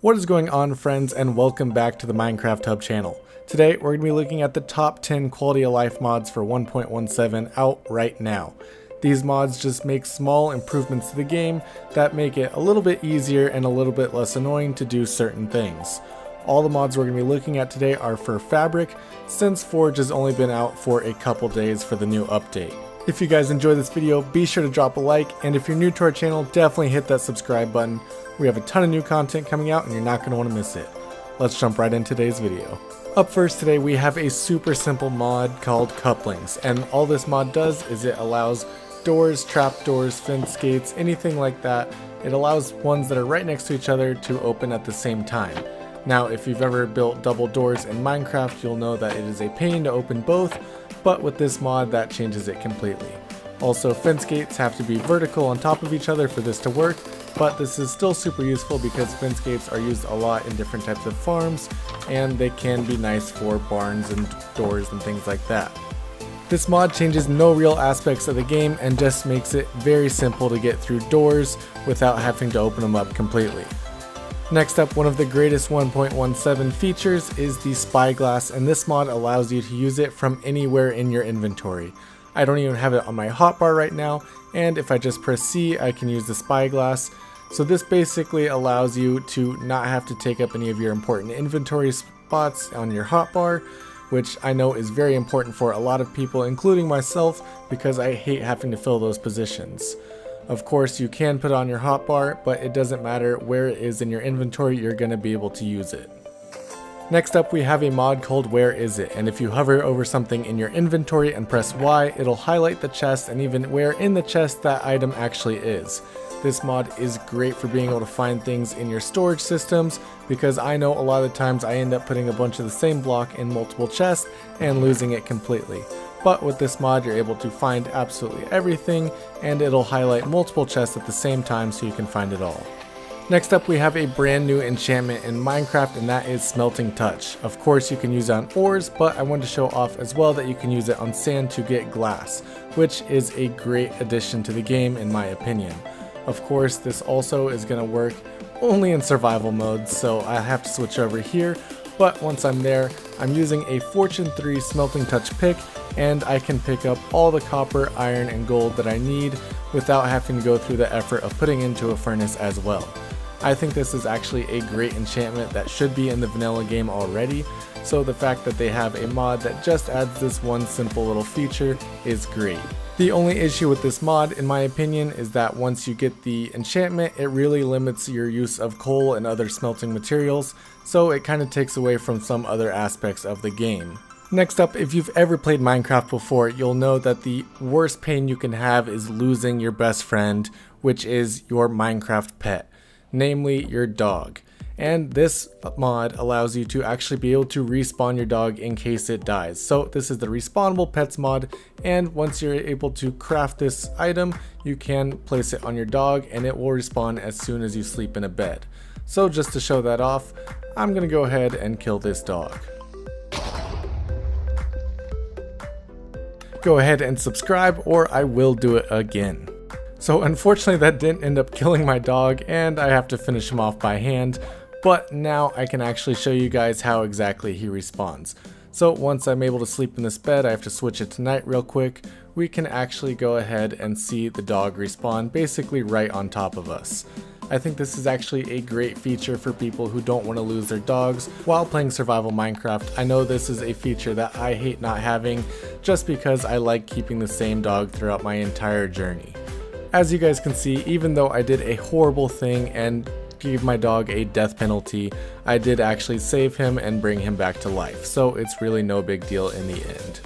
What is going on, friends, and welcome back to the Minecraft Hub channel. Today we're going to be looking at the top 10 quality of life mods for 1.17 out right now. These mods just make small improvements to the game that make it a little bit easier and a little bit less annoying to do certain things. All the mods we're going to be looking at today are for Fabric, since Forge has only been out for a couple days for the new update. If you guys enjoy this video, be sure to drop a like, and if you're new to our channel, definitely hit that subscribe button. We have a ton of new content coming out and you're not going to want to miss it. Let's jump right into today's video. Up first today we have a super simple mod called Couplings, and all this mod does is it allows doors, trapdoors, fence gates, anything like that. It allows ones that are right next to each other to open at the same time. Now if you've ever built double doors in Minecraft, you'll know that it is a pain to open both, but with this mod that changes it completely. Also, fence gates have to be vertical on top of each other for this to work, but this is still super useful because fence gates are used a lot in different types of farms, and they can be nice for barns and doors and things like that. This mod changes no real aspects of the game and just makes it very simple to get through doors without having to open them up completely. Next up, one of the greatest 1.17 features is the Spyglass, and this mod allows you to use it from anywhere in your inventory. I don't even have it on my hotbar right now, and if I just press C, I can use the Spyglass. So this basically allows you to not have to take up any of your important inventory spots on your hotbar, which I know is very important for a lot of people, including myself, because I hate having to fill those positions. Of course, you can put it on your hotbar, but it doesn't matter where it is in your inventory, you're going to be able to use it. Next up, we have a mod called Where Is It, and if you hover over something in your inventory and press Y, it'll highlight the chest and even where in the chest that item actually is. This mod is great for being able to find things in your storage systems, because I know a lot of the times I end up putting a bunch of the same block in multiple chests and losing it completely. But with this mod, you're able to find absolutely everything, and it'll highlight multiple chests at the same time so you can find it all. Next up, we have a brand new enchantment in Minecraft, and that is Smelting Touch. Of course, you can use it on ores, but I wanted to show off as well that you can use it on sand to get glass, which is a great addition to the game in my opinion. Of course, this also is going to work only in survival mode, so I have to switch over here, but once I'm there, I'm using a Fortune 3 Smelting Touch pick, and I can pick up all the copper, iron, and gold that I need without having to go through the effort of putting into a furnace as well. I think this is actually a great enchantment that should be in the vanilla game already, so the fact that they have a mod that just adds this one simple little feature is great. The only issue with this mod, in my opinion, is that once you get the enchantment, it really limits your use of coal and other smelting materials, so it kind of takes away from some other aspects of the game. Next up, if you've ever played Minecraft before, you'll know that the worst pain you can have is losing your best friend, which is your Minecraft pet, namely your dog. And this mod allows you to actually be able to respawn your dog in case it dies. So this is the Respawnable Pets mod, and once you're able to craft this item, you can place it on your dog and it will respawn as soon as you sleep in a bed. So just to show that off, I'm gonna go ahead and kill this dog. Go ahead and subscribe or I will do it again. So unfortunately that didn't end up killing my dog, and I have to finish him off by hand, but now I can actually show you guys how exactly he respawns. So once I'm able to sleep in this bed, I have to switch it to night real quick. We can actually go ahead and see the dog respawn basically right on top of us. I think this is actually a great feature for people who don't want to lose their dogs while playing survival Minecraft. I know this is a feature that I hate not having just because I like keeping the same dog throughout my entire journey. As you guys can see, even though I did a horrible thing and gave my dog a death penalty, I did actually save him and bring him back to life, so it's really no big deal in the end.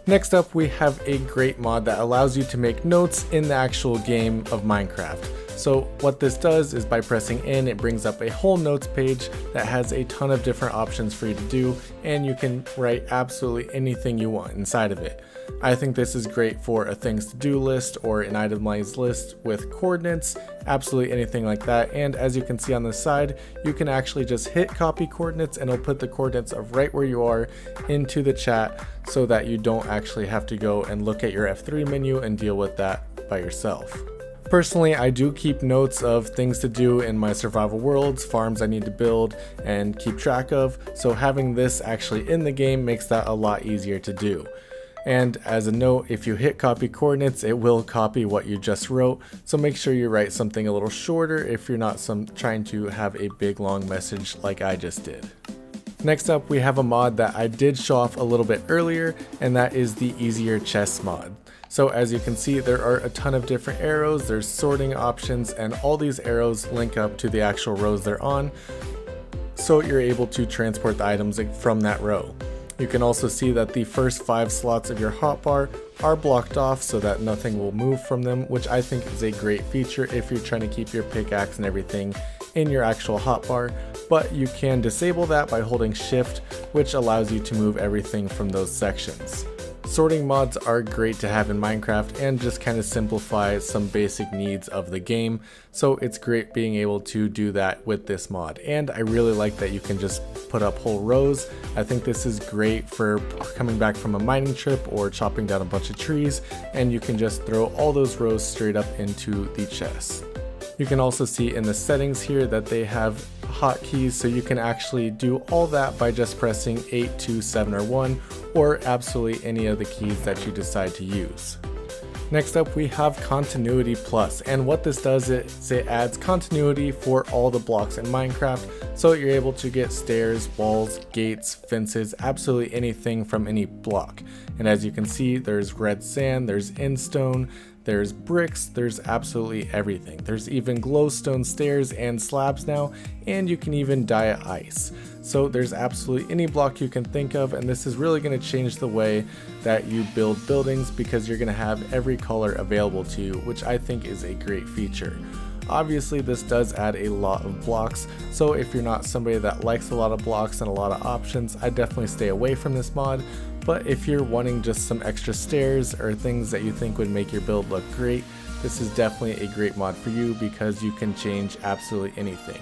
Next up, we have a great mod that allows you to make notes in the actual game of Minecraft. So what this does is by pressing in, it brings up a whole notes page that has a ton of different options for you to do, and you can write absolutely anything you want inside of it. I think this is great for a things to do list or an itemized list with coordinates, absolutely anything like that. And as you can see on the side, you can actually just hit copy coordinates and it'll put the coordinates of right where you are into the chat so that you don't actually have to go and look at your F3 menu and deal with that by yourself. Personally, I do keep notes of things to do in my survival worlds, farms I need to build and keep track of, so having this actually in the game makes that a lot easier to do. And as a note, if you hit copy coordinates, it will copy what you just wrote, so make sure you write something a little shorter if you're not trying to have a big long message like I just did. Next up, we have a mod that I did show off a little bit earlier, and that is the Easier Chests mod. So as you can see, there are a ton of different arrows, there's sorting options, and all these arrows link up to the actual rows they're on, so you're able to transport the items from that row. You can also see that the first 5 slots of your hotbar are blocked off so that nothing will move from them, which I think is a great feature if you're trying to keep your pickaxe and everything in your actual hotbar, but you can disable that by holding shift, which allows you to move everything from those sections. Sorting mods are great to have in Minecraft and just kind of simplify some basic needs of the game, so it's great being able to do that with this mod. And I really like that you can just put up whole rows. I think this is great for coming back from a mining trip or chopping down a bunch of trees, and you can just throw all those rows straight up into the chest. You can also see in the settings here that they have hotkeys, so you can actually do all that by just pressing 8, 2, 7, or 1, or absolutely any of the keys that you decide to use. Next up, we have Continuity Plus, and what this does is it adds continuity for all the blocks in Minecraft, so you're able to get stairs, walls, gates, fences, absolutely anything from any block. And as you can see, there's red sand, there's endstone, there's bricks, there's absolutely everything. There's even glowstone stairs and slabs now, and you can even dye it ice. So there's absolutely any block you can think of, and this is really going to change the way that you build buildings because you're going to have every color available to you, which I think is a great feature. Obviously, this does add a lot of blocks, so if you're not somebody that likes a lot of blocks and a lot of options, I definitely stay away from this mod. But if you're wanting just some extra stairs or things that you think would make your build look great, this is definitely a great mod for you because you can change absolutely anything.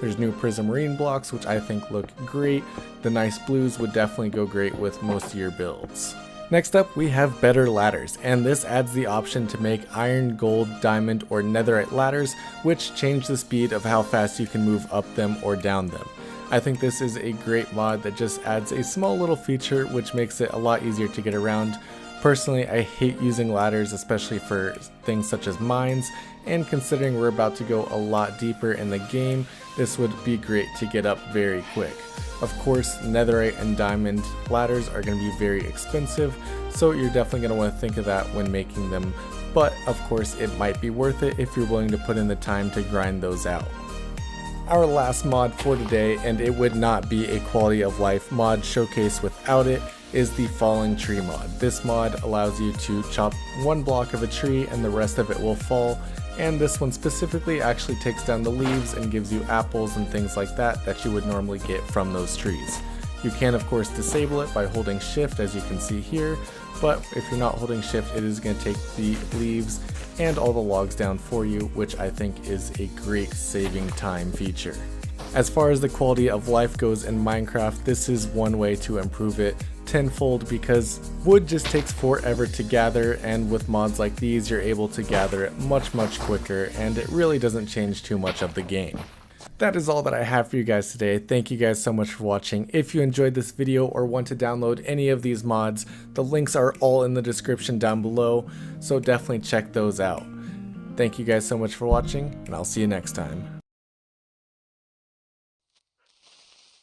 There's new Prismarine blocks, which I think look great. The nice blues would definitely go great with most of your builds. Next up, we have better ladders, and this adds the option to make iron, gold, diamond, or netherite ladders, which change the speed of how fast you can move up them or down them. I think this is a great mod that just adds a small little feature which makes it a lot easier to get around. Personally, I hate using ladders, especially for things such as mines, and considering we're about to go a lot deeper in the game, this would be great to get up very quick. Of course, netherite and diamond ladders are going to be very expensive, so you're definitely going to want to think of that when making them, but of course it might be worth it if you're willing to put in the time to grind those out. Our last mod for today, and it would not be a quality of life mod showcase without it, is the Falling Tree mod. This mod allows you to chop one block of a tree and the rest of it will fall, and this one specifically actually takes down the leaves and gives you apples and things like that that you would normally get from those trees. You can of course disable it by holding shift, as you can see here, but if you're not holding shift, it is going to take the leaves and all the logs down for you, which I think is a great saving time feature. As far as the quality of life goes in Minecraft, this is one way to improve it tenfold because wood just takes forever to gather, and with mods like these you're able to gather it much quicker, and it really doesn't change too much of the game. That is all that I have for you guys today. Thank you guys so much for watching. If you enjoyed this video or want to download any of these mods, the links are all in the description down below, so definitely check those out. Thank you guys so much for watching, and I'll see you next time.